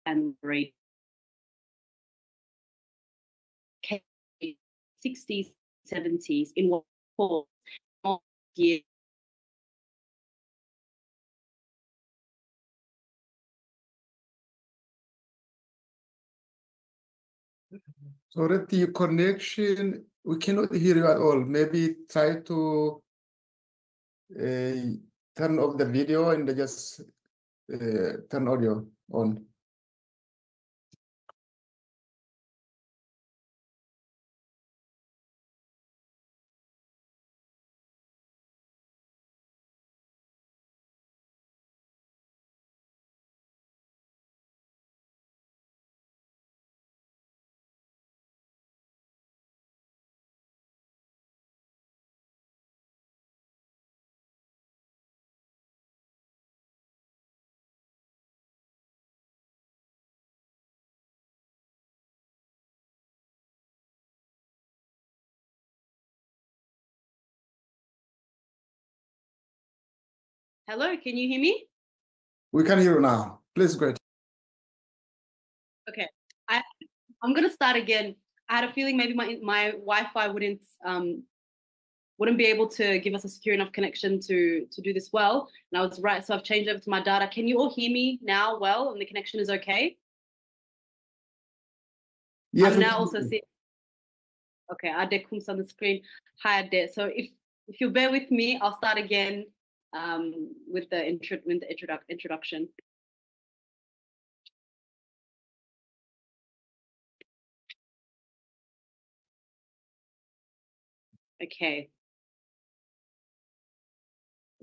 and rate 60s, 70s in what for years. So Irratti, your connection, we cannot hear you at all. Maybe try to turn off the video and just turn audio on. Hello, can you hear me? We can hear you now. Please go ahead. Okay, I'm gonna start again. I had a feeling maybe my Wi-Fi wouldn't be able to give us a secure enough connection to do this well. And I was right, so I've changed over to my data. Can you all hear me now well, and the connection is okay? Yes. I'm now also seeing. Okay, Ade Kumsaa on the screen. Hi Ade. So if you bear with me, I'll start again with the introduction. Okay.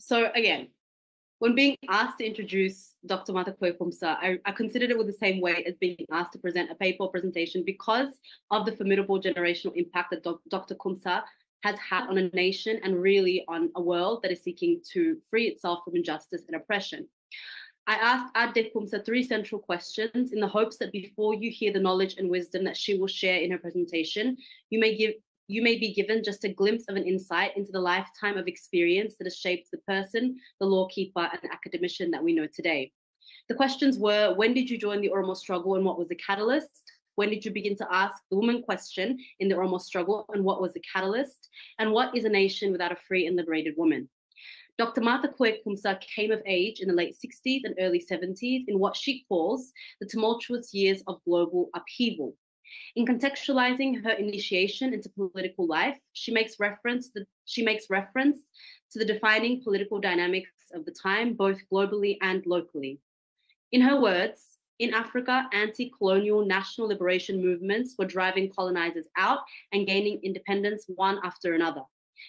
So again, when being asked to introduce Dr. Kuwee Kumsaa, I considered it with the same weight as being asked to present a paper or presentation because of the formidable generational impact that Dr. Kumsaa has had on a nation and really on a world that is seeking to free itself from injustice and oppression. I asked Ade Kumsaa 3 central questions in the hopes that before you hear the knowledge and wisdom that she will share in her presentation, you may be given just a glimpse of an insight into the lifetime of experience that has shaped the person, the lawkeeper, and the academician that we know today. The questions were, when did you join the Oromo struggle and what was the catalyst? When did you begin to ask the woman question in the Oromo struggle and what was the catalyst? And what is a nation without a free and liberated woman? Dr. Kuwee Kumsaa came of age in the late 60s and early 70s in what she calls the tumultuous years of global upheaval. In contextualizing her initiation into political life, she makes reference to the defining political dynamics of the time, both globally and locally. In her words, in Africa, anti-colonial national liberation movements were driving colonizers out and gaining independence one after another.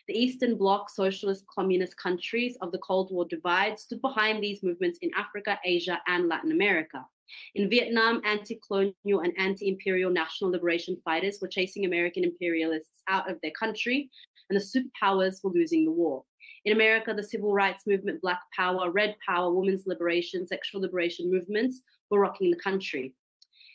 The Eastern Bloc socialist communist countries of the Cold War divide stood behind these movements in Africa, Asia, and Latin America. In Vietnam, anti-colonial and anti-imperial national liberation fighters were chasing American imperialists out of their country, and the superpowers were losing the war. In America, the civil rights movement, Black Power, Red Power, women's liberation, sexual liberation movements were rocking the country.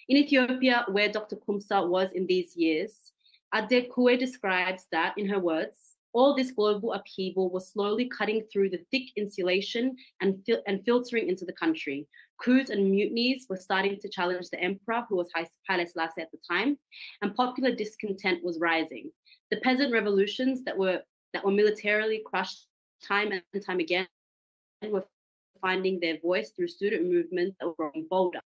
In Ethiopia, where Dr. Kumsaa was in these years, Ade Kuwee describes that, in her words, all this global upheaval was slowly cutting through the thick insulation and filtering into the country. Coups and mutinies were starting to challenge the emperor, who was Haile Selassie at the time, and popular discontent was rising. The peasant revolutions that were militarily crushed time and time again were finding their voice through student movements that were growing bolder.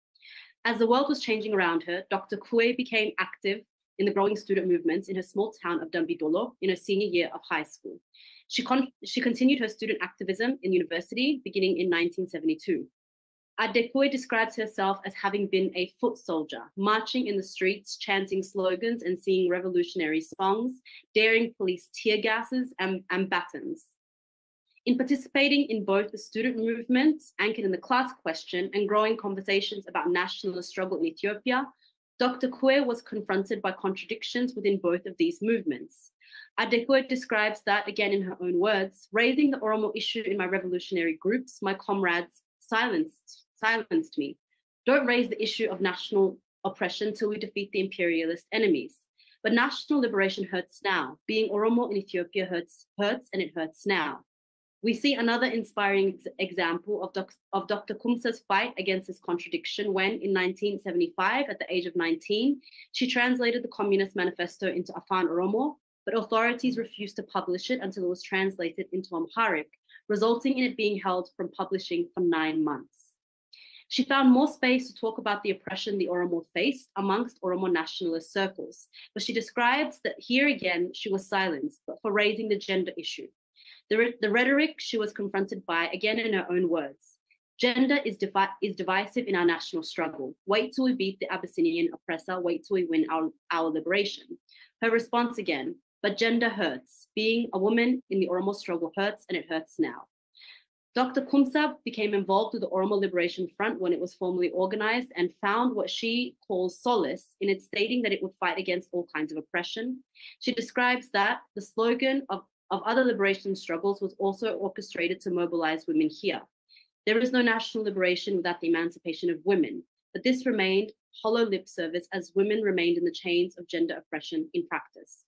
As the world was changing around her, Dr. Kuwee became active in the growing student movements in her small town of Dambidolo in her senior year of high school. She continued her student activism in university beginning in 1972. Ade Kuwee describes herself as having been a foot soldier, marching in the streets, chanting slogans and singing revolutionary songs, daring police tear gases and batons. In participating in both the student movement, anchored in the class question, and growing conversations about nationalist struggle in Ethiopia, Dr. Kuwee was confronted by contradictions within both of these movements. Ade Kuwee describes that, again in her own words, raising the Oromo issue in my revolutionary groups, my comrades silenced me. Don't raise the issue of national oppression till we defeat the imperialist enemies. But national liberation hurts now. Being Oromo in Ethiopia hurts and it hurts now. We see another inspiring example of Dr. Kumsaa's fight against this contradiction when, in 1975, at the age of 19, she translated the Communist Manifesto into Afaan Oromo, but authorities refused to publish it until it was translated into Amharic, resulting in it being held from publishing for 9 months. She found more space to talk about the oppression the Oromo faced amongst Oromo nationalist circles, but she describes that here again she was silenced, but for raising the gender issue. The rhetoric she was confronted by, again in her own words, gender is divisive in our national struggle. Wait till we beat the Abyssinian oppressor, wait till we win our liberation. Her response again, but gender hurts. Being a woman in the Oromo struggle hurts, and it hurts now. Dr. Kumsaa became involved with the Oromo Liberation Front when it was formally organized and found what she calls solace in its stating that it would fight against all kinds of oppression. She describes that the slogan of other liberation struggles was also orchestrated to mobilize women here. There is no national liberation without the emancipation of women, but this remained hollow lip service as women remained in the chains of gender oppression in practice.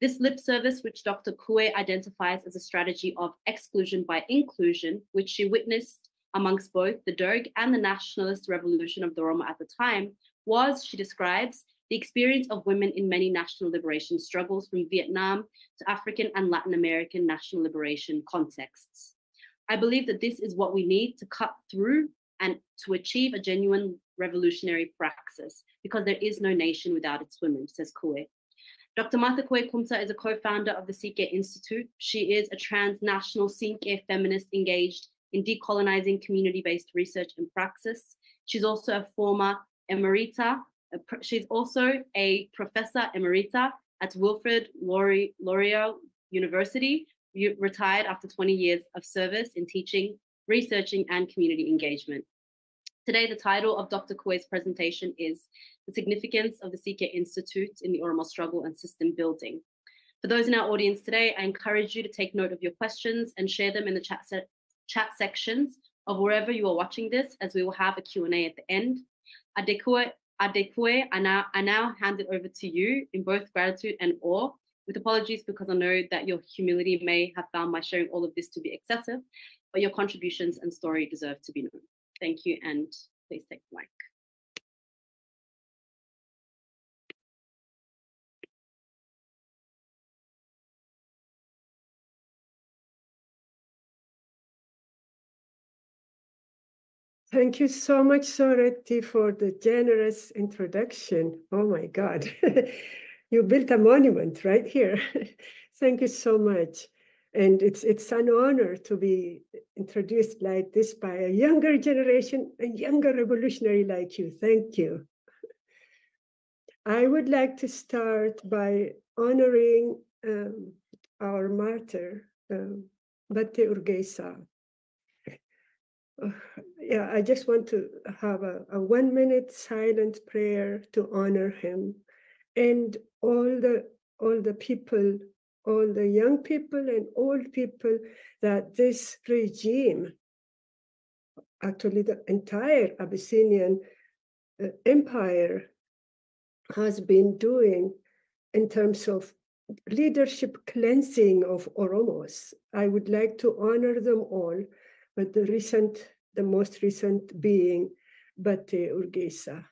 This lip service, which Dr. Kuwee identifies as a strategy of exclusion by inclusion, which she witnessed amongst both the Derg and the nationalist revolution of the Oromo at the time, was, she describes, the experience of women in many national liberation struggles from Vietnam to African and Latin American national liberation contexts. I believe that this is what we need to cut through and to achieve a genuine revolutionary praxis, because there is no nation without its women, says Kuwee. Dr. Martha Kuwee Kumsaa is a co-founder of the Sikhe Institute. She is a transnational Sikhe feminist engaged in decolonizing community-based research and praxis. She's also a former emerita. She's also a professor emerita at Wilfrid Laurier University, retired after 20 years of service in teaching, researching, and community engagement. Today, the title of Dr. Kuwee's presentation is The Significance of the Sikhe Institute in the Oromo Struggle and System Building. For those in our audience today, I encourage you to take note of your questions and share them in the chat sections of wherever you are watching this, as we will have a Q&A at the end. Adekwe, I now hand it over to you in both gratitude and awe, with apologies because I know that your humility may have found my sharing all of this to be excessive, but your contributions and story deserve to be known. Thank you, and please take the mic. Thank you so much, Soretti, for the generous introduction. Oh my God, you built a monument right here. Thank you so much. And it's an honor to be introduced like this by a younger generation, a younger revolutionary like you. Thank you. I would like to start by honoring our martyr, Batte Urgeisa. Yeah, I just want to have a 1-minute silent prayer to honor him and all the people, all the young people and old people that this regime, actually the entire Abyssinian empire, has been doing in terms of leadership cleansing of Oromos. I would like to honor them all, but the most recent being Batte Urgeisa.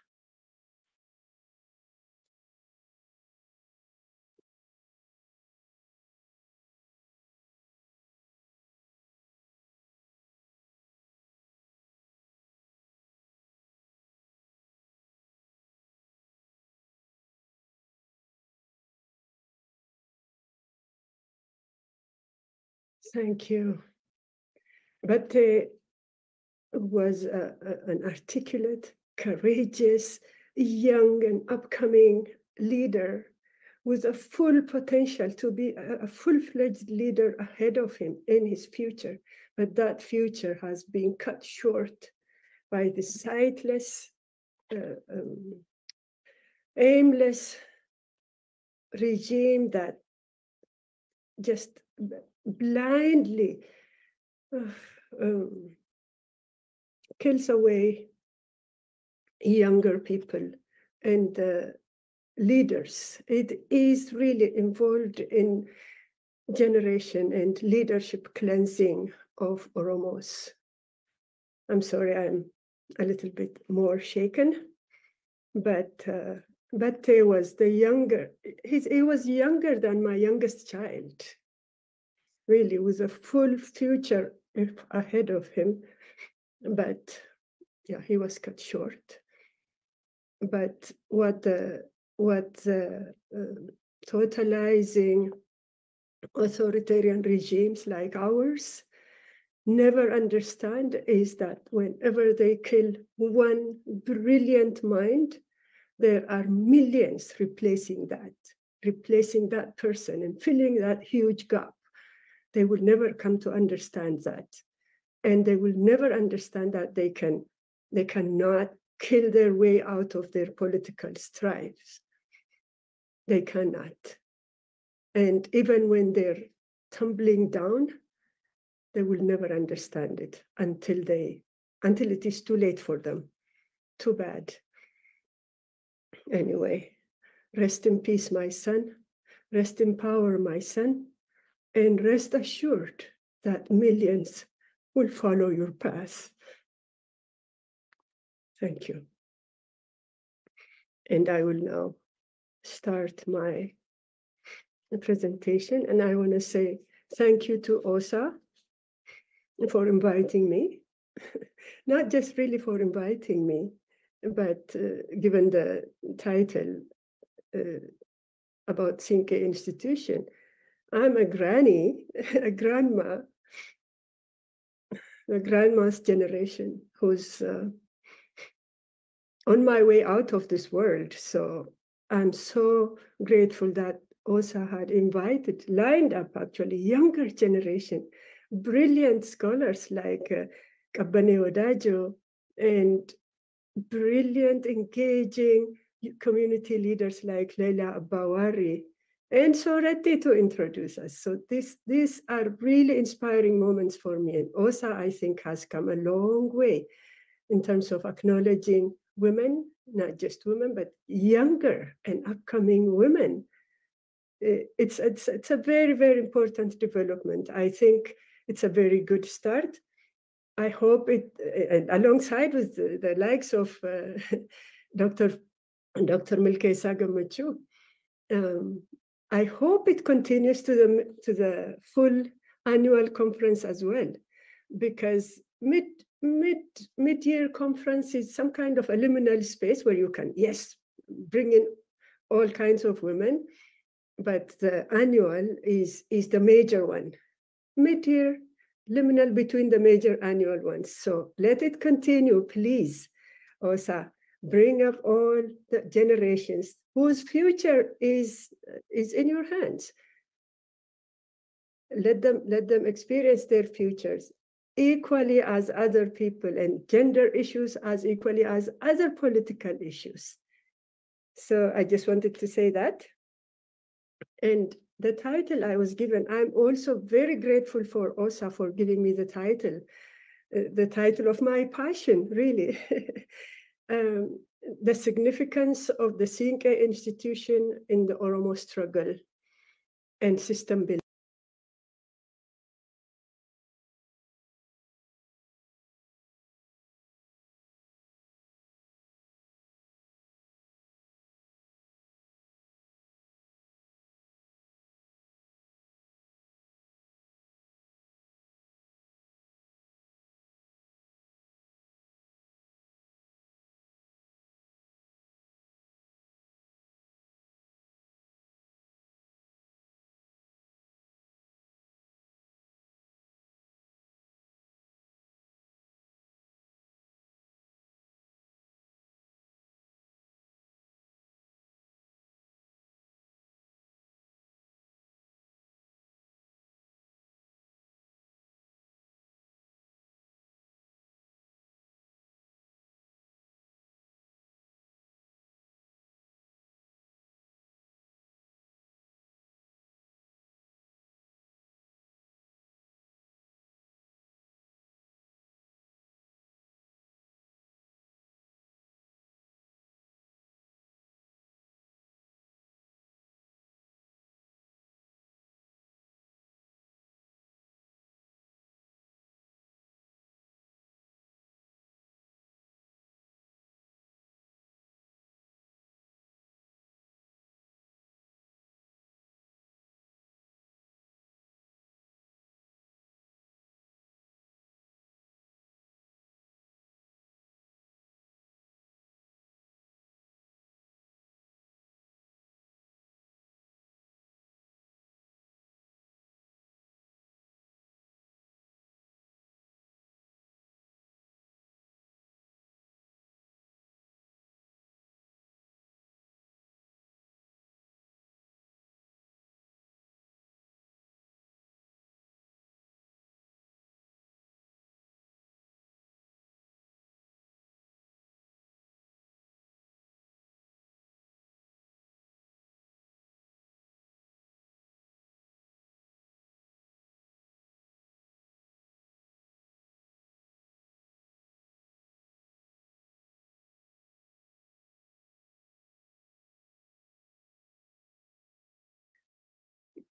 Thank you. Batte was an articulate, courageous, young and upcoming leader with a full potential to be a full-fledged leader ahead of him in his future. But that future has been cut short by the sightless, aimless regime that just blindly kills away younger people and leaders. It is really involved in generation and leadership cleansing of Oromos. I'm sorry, I'm a little bit more shaken, but Batte was the younger, he was younger than my youngest child, really, with a full future ahead of him. But yeah, he was cut short. But what totalizing authoritarian regimes like ours never understand is that whenever they kill one brilliant mind, there are millions replacing that person and filling that huge gap. They will never come to understand that. And they will never understand that they cannot kill their way out of their political strifes. They cannot. And even when they're tumbling down, they will never understand it until it is too late for them. Too bad. Anyway, rest in peace, my son. Rest in power, my son. And rest assured that millions will follow your path. Thank you. And I will now start my presentation. And I want to say thank you to OSA for inviting me. Not just really for inviting me, but given the title about Tsinke Institution, I'm a granny, a grandma, the grandma's generation who's on my way out of this world. So I'm so grateful that OSA had lined up actually, younger generation, brilliant scholars like Kabane Odajo and brilliant, engaging community leaders like Leila Abawari and Sorati to introduce us. So these are really inspiring moments for me. And OSA, I think, has come a long way in terms of acknowledging women, not just women, but younger and upcoming women. It's a very, very important development. I think it's a very good start. I hope it, alongside with the likes of Dr. Milke Sagamachu, I hope it continues to the full annual conference as well, because mid-year conference is some kind of a liminal space where you can, yes, bring in all kinds of women, but the annual is the major one. Mid-year, liminal between the major annual ones. So let it continue, please. OSA, bring up all the generations whose future is in your hands. Let them experience their futures equally as other people, and gender issues as equally as other political issues. So I just wanted to say that. And the title I was given, I'm also very grateful for OSA for giving me the title of my passion, really. The significance of the Tsinke Institution in the Oromo struggle and system building.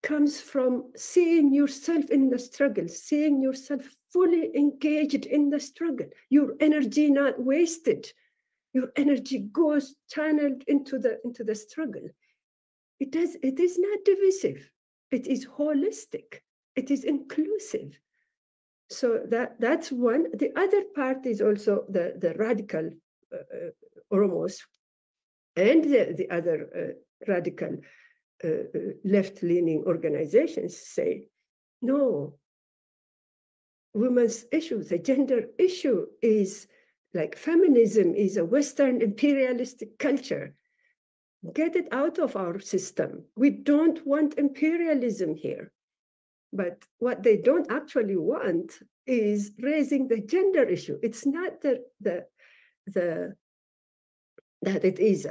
comes from seeing yourself in the struggle, seeing yourself fully engaged in the struggle, your energy not wasted, your energy goes channeled into the struggle. It is not divisive, it is holistic, it is inclusive. So that's one. The other part is also the radical Oromos and the other radical left-leaning organizations say, no, women's issues, the gender issue is like feminism is a Western imperialistic culture. Get it out of our system. We don't want imperialism here. But what they don't actually want is raising the gender issue. It's not that it is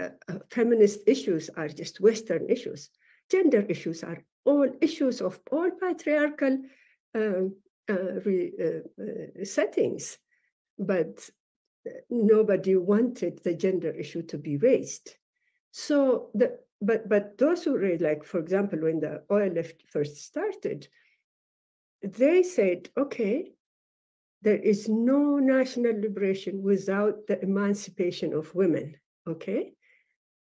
feminist issues are just Western issues. Gender issues are all issues of all patriarchal settings, but nobody wanted the gender issue to be raised. So but those who raised, like for example, when the OLF first started, they said, okay, there is no national liberation without the emancipation of women. Okay,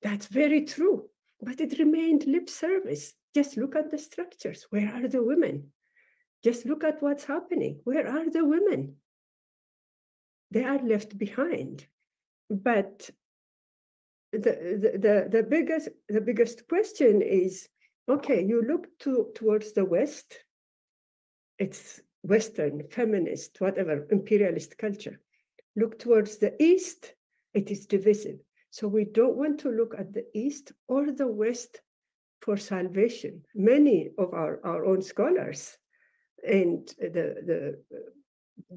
that's very true, but it remained lip service. Just look at the structures. Where are the women? Just look at what's happening. Where are the women? They are left behind. But the biggest question is, okay, you look towards the West. It's Western, feminist, whatever, imperialist culture. Look towards the East, it is divisive. So we don't want to look at the East or the West for salvation. Many of our own scholars and the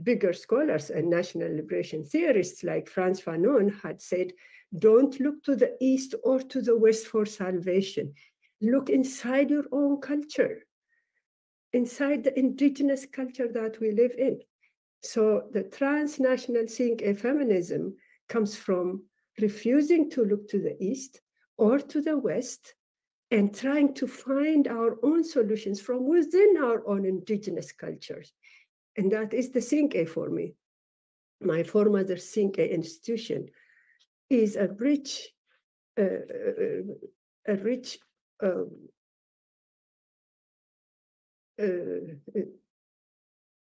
bigger scholars and national liberation theorists like Frantz Fanon had said, don't look to the East or to the West for salvation. Look inside your own culture, inside the indigenous culture that we live in. So the transnational Sinke feminism comes from refusing to look to the East or to the West and trying to find our own solutions from within our own indigenous cultures. And that is the Sinke for me. My foremother's Sinke institution is a rich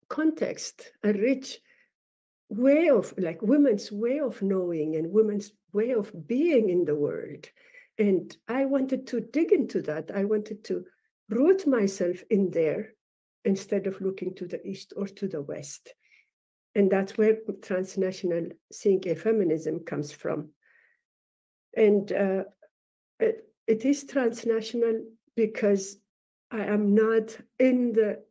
context, a rich way of, like women's way of knowing and women's way of being in the world. And I wanted to dig into that. I wanted to root myself in there instead of looking to the East or to the West. And that's where transnational Sinke feminism comes from. And it is transnational because I am not in the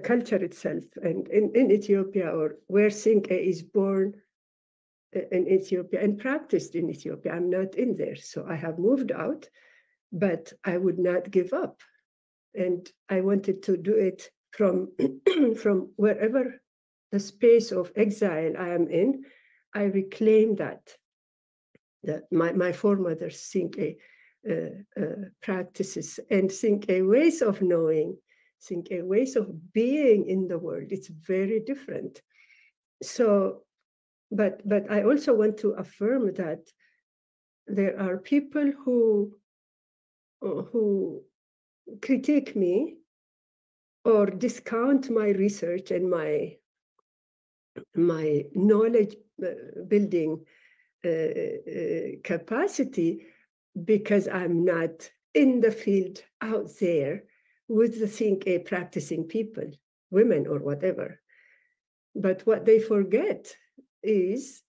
culture itself and in Ethiopia, or where Sinke is born in Ethiopia and practiced in Ethiopia. I'm not in there. So I have moved out, but I would not give up. And I wanted to do it from wherever the space of exile I am in. I reclaim that my foremother's Sinke practices and Sinke ways of knowing, Sinke ways of being in the world. It's very different. So, but I also want to affirm that there are people who critique me or discount my research and my knowledge building capacity because I'm not in the field out there with the Sinke practicing people, women or whatever. But what they forget is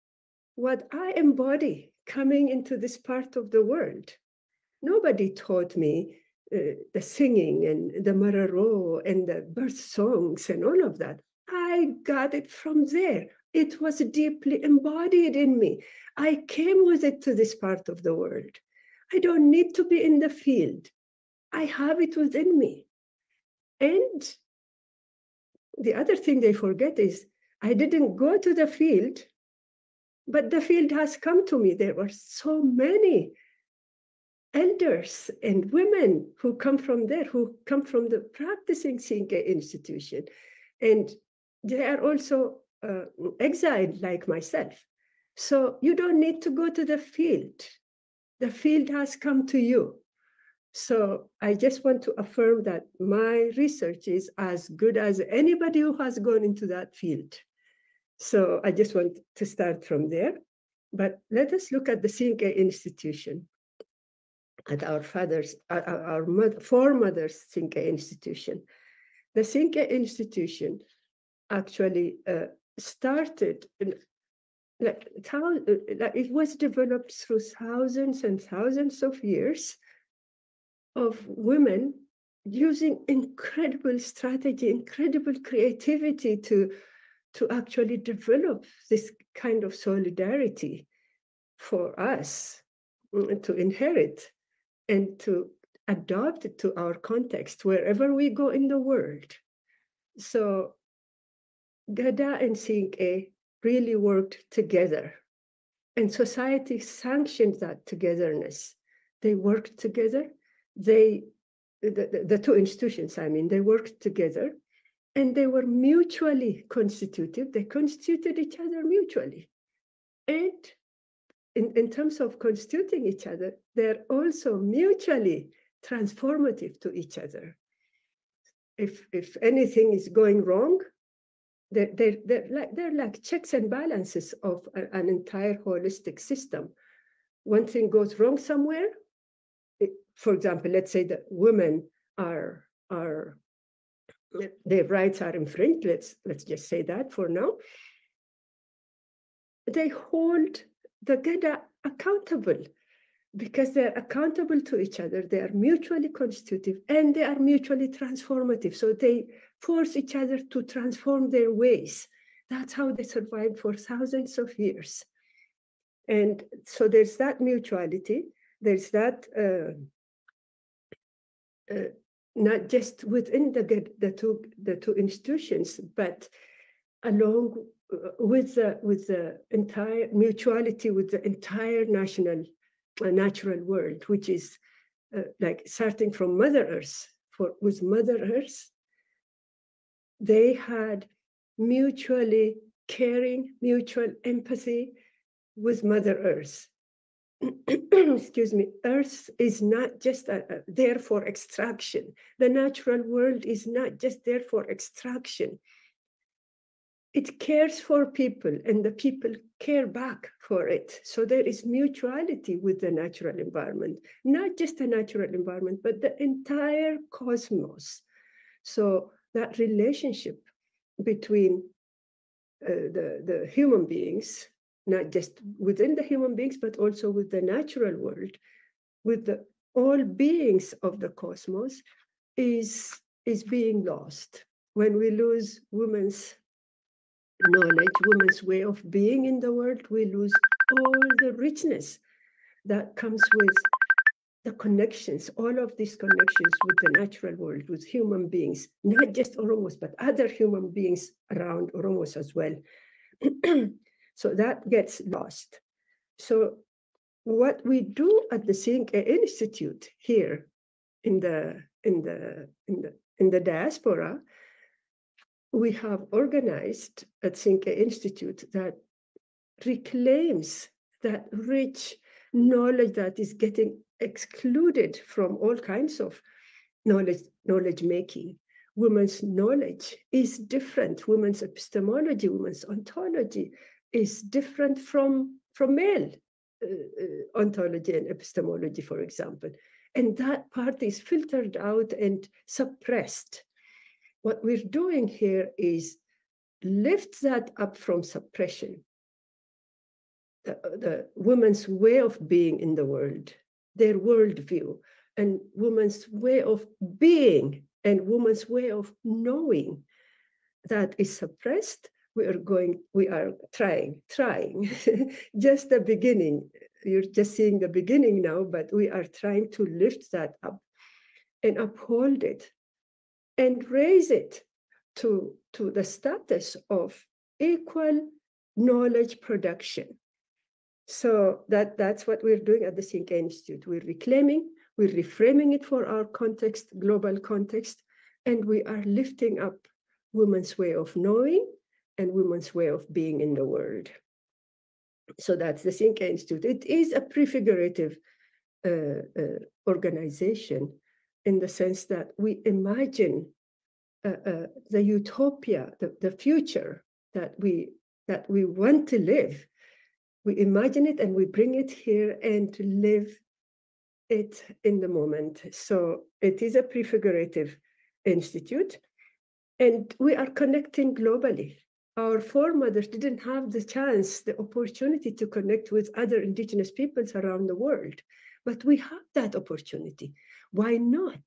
what I embody coming into this part of the world. Nobody taught me the singing and the mararo and the birth songs and all of that. I got it from there. It was deeply embodied in me. I came with it to this part of the world. I don't need to be in the field. I have it within me. And the other thing they forget is I didn't go to the field, but the field has come to me. There were so many elders and women who come from there, who come from the practicing Sinke institution. And they are also exiled like myself. So you don't need to go to the field. The field has come to you. So I just want to affirm that my research is as good as anybody who has gone into that field. So I just want to start from there. But let us look at the Sinke institution, at our foremothers' Sinke institution. The Sinke institution actually started, it was developed through thousands and thousands of years of women using incredible strategy, incredible creativity to actually develop this kind of solidarity for us to inherit and to adopt it to our context wherever we go in the world. So Gada and Sinke really worked together, and society sanctioned that togetherness. They worked together. The two institutions, I mean, they worked together, and they were mutually constitutive. They constituted each other mutually. And in terms of constituting each other, they're also mutually transformative to each other. If anything is going wrong, they're like checks and balances of an entire holistic system. One thing goes wrong somewhere, for example, let's say that women are their rights are infringed. Let's just say that for now. They hold the Gada accountable because they're accountable to each other. They are mutually constitutive and they are mutually transformative. So they force each other to transform their ways. That's how they survived for thousands of years. And so there's that mutuality. There's that not just within the two institutions, but along with the entire mutuality with the entire natural world, which is like starting from Mother Earth. With Mother Earth, they had mutually caring, mutual empathy with Mother Earth. Excuse me, Earth is not just there for extraction. The natural world is not just there for extraction. It cares for people and the people care back for it. So there is mutuality with the natural environment, not just the natural environment, but the entire cosmos. So that relationship between the human beings, not just within the human beings, but also with the natural world, with all beings of the cosmos, is being lost. When we lose women's knowledge, women's way of being in the world, we lose all the richness that comes with the connections, all of these connections with the natural world, with human beings, not just Oromos, but other human beings around Oromos as well. So that gets lost. So what we do at the Sinke Institute here in the diaspora, we have organized at Sinke Institute that reclaims that rich knowledge that is getting excluded from all kinds of knowledge making. Women's knowledge is different. Women's epistemology, women's ontology is different from male ontology and epistemology, for example. And that part is filtered out and suppressed. What we're doing here is lift that up from suppression. The woman's way of being in the world, their worldview, and woman's way of being and woman's way of knowing that is suppressed. We are trying, just the beginning. You're just seeing the beginning now, but we are trying to lift that up and uphold it and raise it to the status of equal knowledge production. So that's what we're doing at the Think Institute. We're reclaiming, we're reframing it for our context, global context, and we are lifting up women's way of knowing and women's way of being in the world. So that's the Think Institute. It is a prefigurative organization in the sense that we imagine the utopia, the future that we want to live. We imagine it and we bring it here and live it in the moment. So it is a prefigurative institute, and we are connecting globally. Our foremothers didn't have the chance, the opportunity to connect with other indigenous peoples around the world, but we have that opportunity. Why not?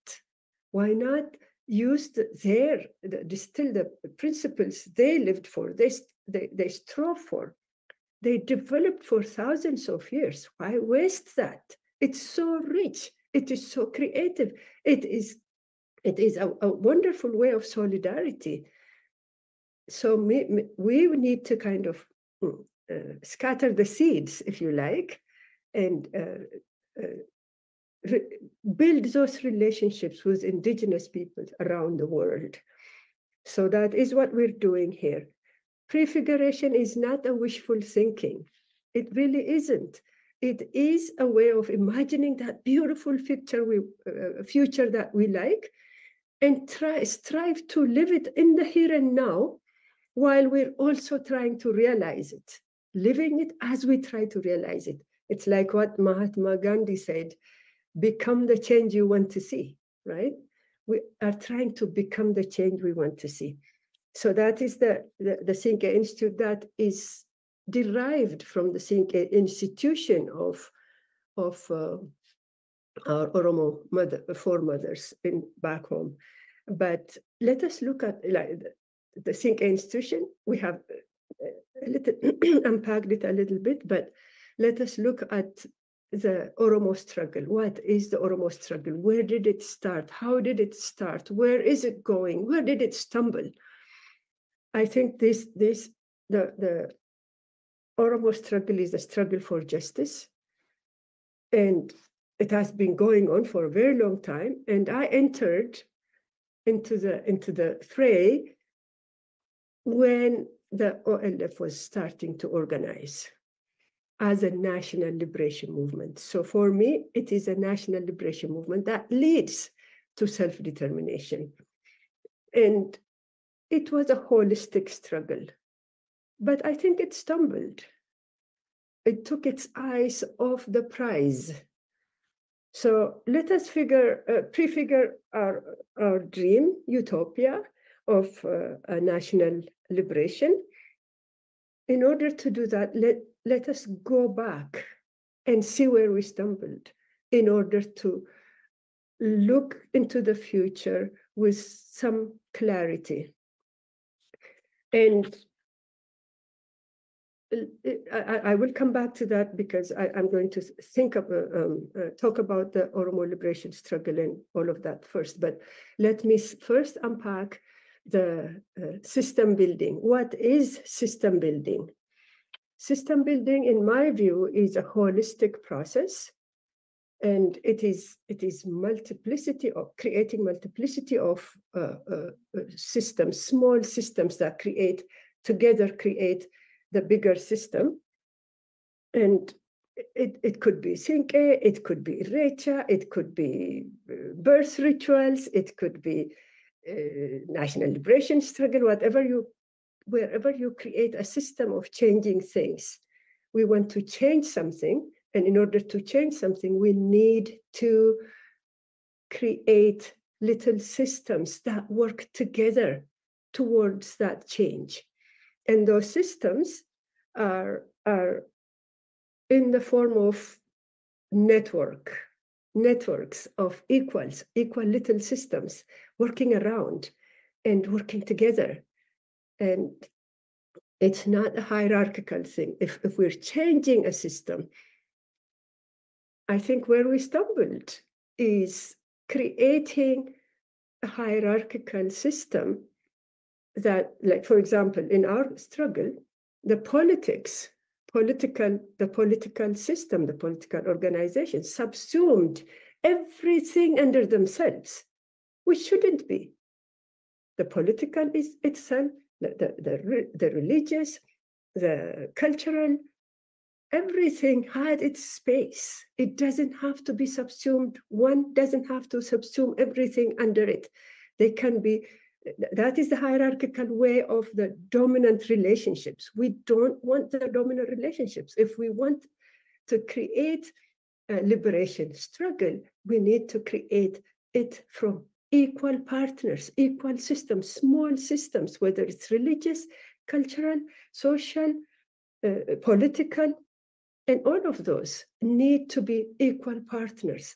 Why not use distill the principles they lived for, they strove for, they developed for thousands of years? Why waste that? It's so rich. It is so creative. It is a wonderful way of solidarity. So we need to kind of scatter the seeds, if you like, and build those relationships with indigenous peoples around the world. So that is what we're doing here. Prefiguration is not a wishful thinking. It really isn't. It is a way of imagining that beautiful future that we like, and strive to live it in the here and now, while we're also trying to realize it, living it as we try to realize it. It's like what Mahatma Gandhi said, become the change you want to see, right? We are trying to become the change we want to see. So that is the Think Institute that is derived from the Think institution of our Oromo foremothers back home. But let us look at the Think institution. We have unpacked it a little bit, but let us look at the Oromo struggle. What is the Oromo struggle? Where did it start? How did it start? Where is it going? Where did it stumble? I think the Oromo struggle is a struggle for justice, and it has been going on for a very long time. And I entered into the fray when the OLF was starting to organize as a national liberation movement. So for me, it is a national liberation movement that leads to self-determination. And it was a holistic struggle, but I think it stumbled. It took its eyes off the prize. So let us prefigure our dream, utopia of a national liberation. In order to do that, let us go back and see where we stumbled in order to look into the future with some clarity. And I will come back to that because I'm going to talk about the Oromo liberation struggle and all of that first. But let me first unpack the system building. What is system building? System building, in my view, is a holistic process, and it is multiplicity of creating multiplicity of systems, small systems that together create the bigger system. And it could be Sinke, it could be Recha, it could be birth rituals, it could be national liberation struggle, wherever you create a system of changing things. We want to change something, and in order to change something, we need to create little systems that work together towards that change. And those systems are in the form of networks of equal little systems working around and working together. And it's not a hierarchical thing. If we're changing a system, I think where we stumbled is creating a hierarchical system that, like, for example, in our struggle, the politics the political system, the political organization subsumed everything under themselves, which shouldn't be. The political is itself, the religious, the cultural, everything had its space. It doesn't have to be subsumed. One doesn't have to subsume everything under it. They can be, that is the hierarchical way of the dominant relationships. We don't want the dominant relationships. If we want to create a liberation struggle, we need to create it from equal partners, equal systems, small systems, whether it's religious, cultural, social, political, and all of those need to be equal partners.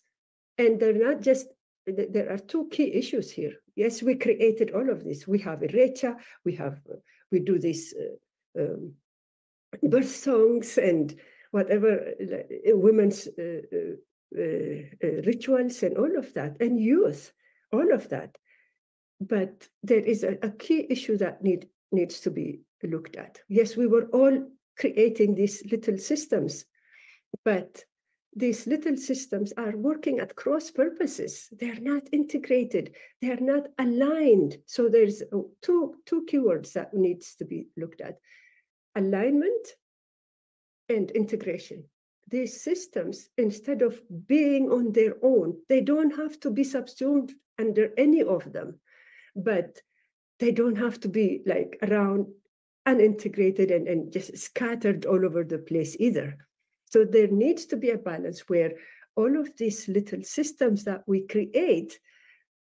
And they're not just, there are two key issues here. Yes, we created all of this. We have irratti, we do these birth songs and whatever, women's rituals and all of that, and youth, all of that. But there is a key issue that needs to be looked at. Yes, we were all creating these little systems, but these little systems are working at cross purposes. They're not integrated. They're not aligned. So there's two keywords that needs to be looked at: alignment and integration. These systems, instead of being on their own, they don't have to be subsumed under any of them, but they don't have to be like around unintegrated and just scattered all over the place either. So there needs to be a balance where all of these little systems that we create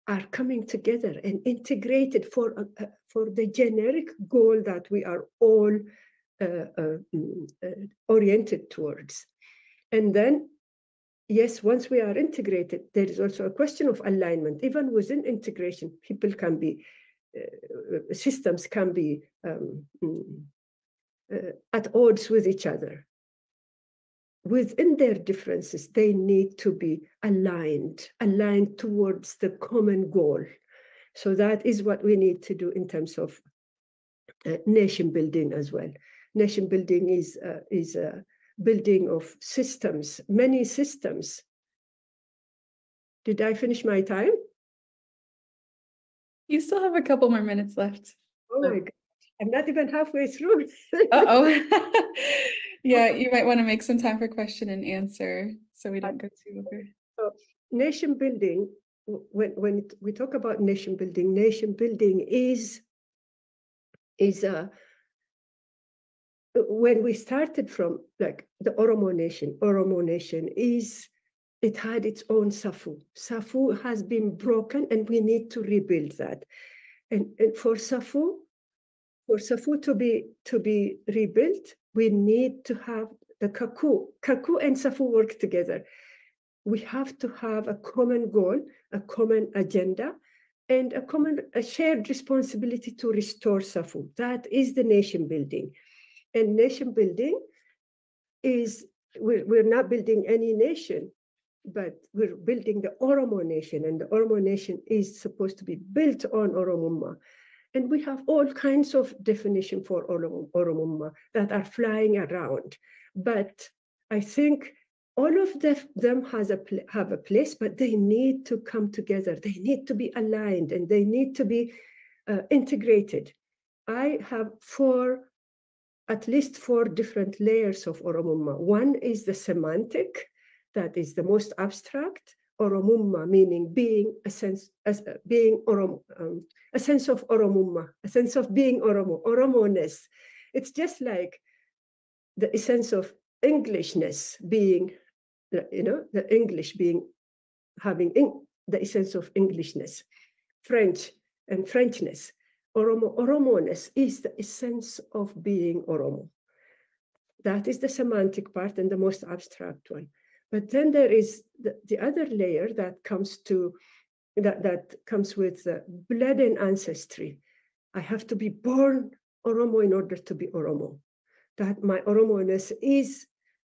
are coming together and integrated for the generic goal that we are all oriented towards. And then, yes, once we are integrated, there is also a question of alignment. Even within integration, people can be, systems can be at odds with each other. Within their differences, they need to be aligned towards the common goal. So that is what we need to do in terms of nation building as well. Nation building is a building of systems, many systems. Did I finish my time? You still have a couple more minutes left. Oh my God, I'm not even halfway through. Uh-oh. Yeah, you might want to make some time for question and answer so we don't go too over. So nation building, when we talk about nation building is when we started from like the Oromo nation it had its own Safu. Safu has been broken and we need to rebuild that. And for Safu to be rebuilt, we need to have the Kaku and Safu work together. We have to have a common goal, a common agenda, and a shared responsibility to restore Safu. That is the nation building. And nation building is, we're not building any nation, but we're building the Oromo nation, and the Oromo nation is supposed to be built on Oromumma. And we have all kinds of definition for Oromumma that are flying around. But I think all of them have a place, but they need to come together. They need to be aligned and they need to be integrated. I have at least four different layers of Oromumma. One is the semantic, that is the most abstract. Oromumma meaning being a sense of Oromumma, a sense of being Oromo, Oromoness. It's just like the essence of Englishness being, the English being having the essence of Englishness, French and Frenchness. Oromoness is the essence of being Oromo. That is the semantic part and the most abstract one. But then there is the other layer that comes with blood and ancestry. I have to be born Oromo in order to be Oromo. That my Oromoness is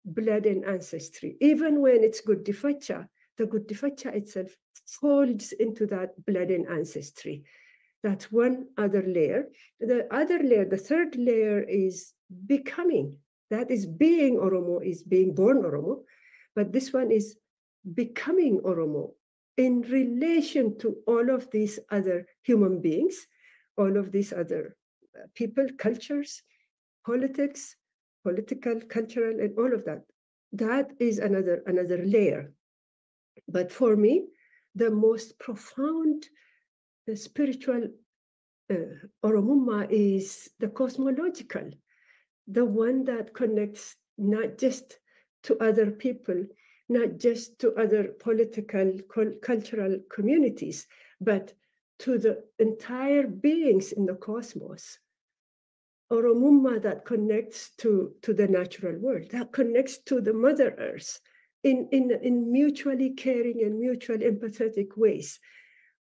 blood and ancestry. Even when it's Guddifacha, the Guddifacha itself folds into that blood and ancestry. That's one other layer. The other layer, the third layer, is becoming. That is being Oromo, is being born Oromo. But this one is becoming Oromo in relation to all of these other human beings, all of these other people, cultures, politics, political, cultural, and all of that. That is another layer. But for me, the most profound spiritual Oromumma is the cosmological, the one that connects not just to other people, not just to other political, cultural communities, but to the entire beings in the cosmos. Oromumma that connects to the natural world, that connects to the Mother Earth in mutually caring and mutually empathetic ways.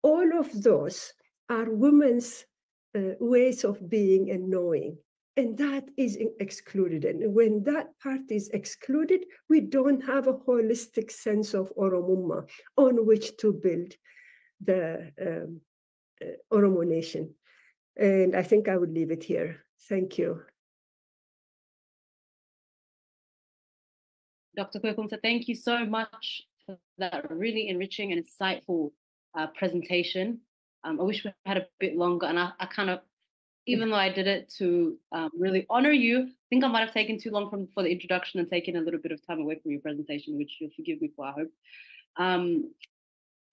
All of those are women's ways of being and knowing. And that is excluded. And when that part is excluded, we don't have a holistic sense of Oromumma on which to build the Oromo nation. And I think I would leave it here. Thank you. Dr. Kuwee Kumsaa, thank you so much for that really enriching and insightful presentation. I wish we had a bit longer, and I kind of, even though I did it to really honor you, I think I might have taken too long for the introduction and taken a little bit of time away from your presentation, which you'll forgive me for, I hope.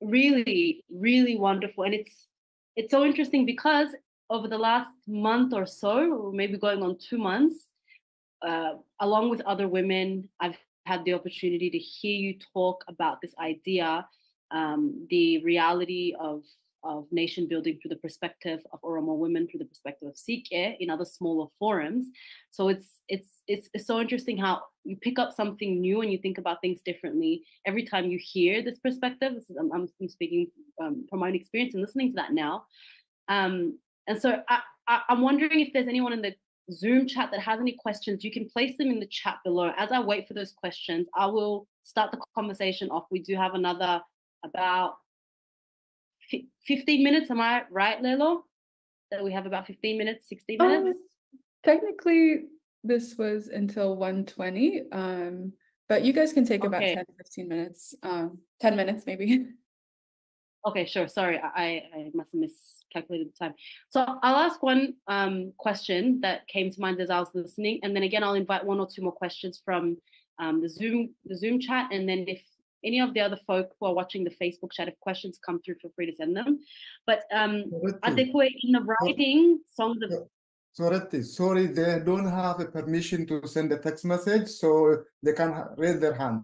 Really, really wonderful. And it's so interesting because over the last month or so, or maybe going on 2 months, along with other women, I've had the opportunity to hear you talk about this idea, the reality of nation building through the perspective of Oromo women, through the perspective of Sikh in other smaller forums. So it's so interesting how you pick up something new and you think about things differently every time you hear this perspective. I'm speaking from my own experience and listening to that now. And so I'm wondering if there's anyone in the Zoom chat that has any questions. You can place them in the chat below. As I wait for those questions, I will start the conversation off. We do have another about 15 minutes. Am I right, Lelo? That we have about 15 minutes, 16 minutes? Technically, this was until 1:20, but you guys can take about 10, 15 minutes, 10 minutes maybe. Okay, sure. Sorry, I must have miscalculated the time. So I'll ask one question that came to mind as I was listening, and then again, I'll invite 1 or 2 more questions from the Zoom chat, and then if any of the other folk who are watching the Facebook chat, if questions come through, feel free to send them. But Adekwe, in the writing, songs of... Sorry, they don't have a permission to send a text message, so they can raise their hand.